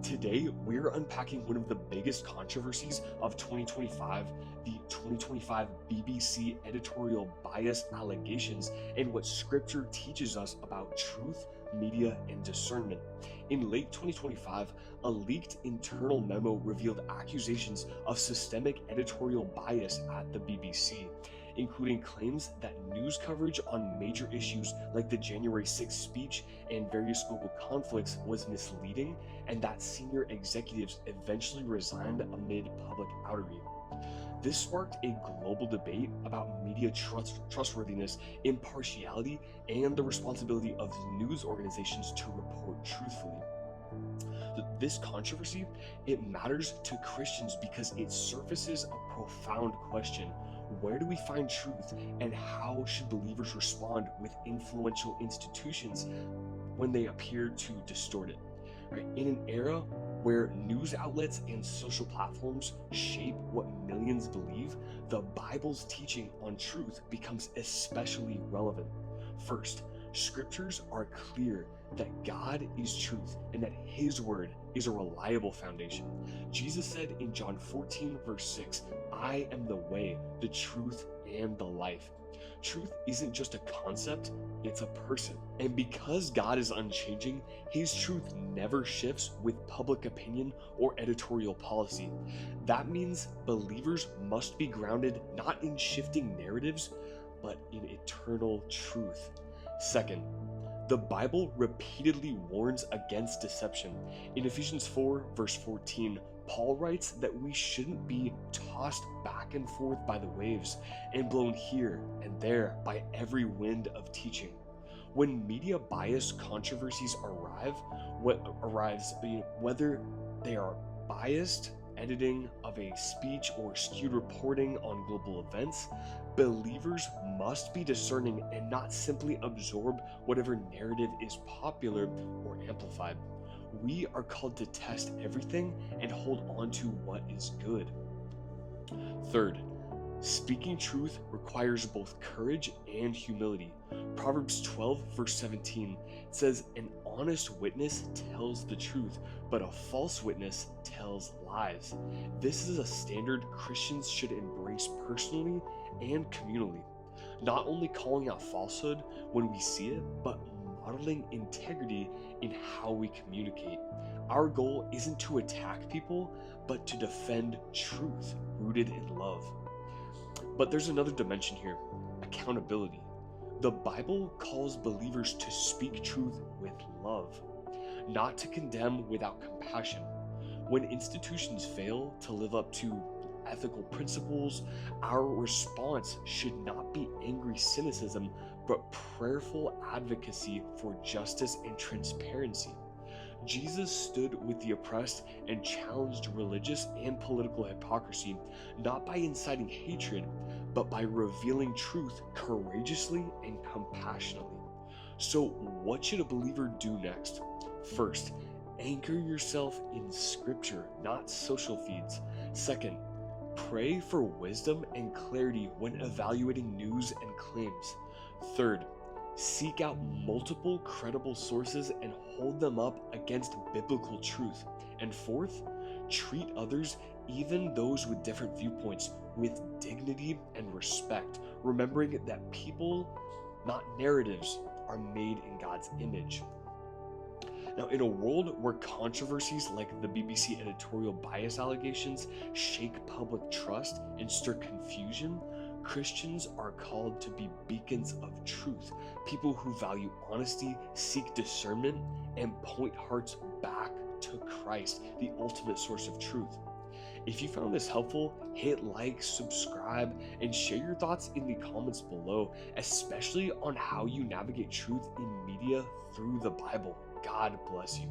Today, we're unpacking one of the biggest controversies of 2025, the 2025 BBC editorial bias allegations, and what scripture teaches us about truth, media, and discernment. In late 2025, a leaked internal memo revealed accusations of systemic editorial bias at the BBC, including claims that news coverage on major issues like the January 6th speech and various global conflicts was misleading, and that senior executives eventually resigned amid public outrage. This sparked a global debate about media trustworthiness, impartiality, and the responsibility of news organizations to report truthfully. This controversy, it matters to Christians because it surfaces a profound question. Where do we find truth, and how should believers respond with influential institutions when they appear to distort it? Right? In an era where news outlets and social platforms shape what millions believe, the Bible's teaching on truth becomes especially relevant. First, scriptures are clear that God is truth and that His word is a reliable foundation. Jesus said in John 14, verse 6, "I am the way, the truth, and the life." Truth isn't just a concept, it's a person. And because God is unchanging, His truth never shifts with public opinion or editorial policy. That means believers must be grounded not in shifting narratives, but in eternal truth. Second, the Bible repeatedly warns against deception. In Ephesians 4, verse 14, Paul writes that we shouldn't be tossed back and forth by the waves and blown here and there by every wind of teaching. When media bias controversies whether they are biased editing of a speech or skewed reporting on global events, believers must be discerning and not simply absorb whatever narrative is popular or amplified. We are called to test everything and hold on to what is good. Third, speaking truth requires both courage and humility. Proverbs 12, verse 17 says, "An honest witness tells the truth, but a false witness tells lies." This is a standard Christians should embrace personally and communally, not only calling out falsehood when we see it, but modeling integrity in how we communicate. Our goal isn't to attack people, but to defend truth rooted in love. But there's another dimension here: accountability. The Bible calls believers to speak truth with love, not to condemn without compassion. When institutions fail to live up to ethical principles, our response should not be angry cynicism, but prayerful advocacy for justice and transparency. Jesus stood with the oppressed and challenged religious and political hypocrisy, not by inciting hatred, but by revealing truth courageously and compassionately. So, what should a believer do next? First, anchor yourself in Scripture, not social feeds. Second, pray for wisdom and clarity when evaluating news and claims. Third, seek out multiple credible sources and hold them up against biblical truth. And fourth, treat others, even those with different viewpoints, with dignity and respect, remembering that people, not narratives, are made in God's image. Now, in a world where controversies like the BBC editorial bias allegations shake public trust and stir confusion, Christians are called to be beacons of truth, people who value honesty, seek discernment, and point hearts back to Christ, the ultimate source of truth. If you found this helpful, hit like, subscribe, and share your thoughts in the comments below, especially on how you navigate truth in media through the Bible. God bless you.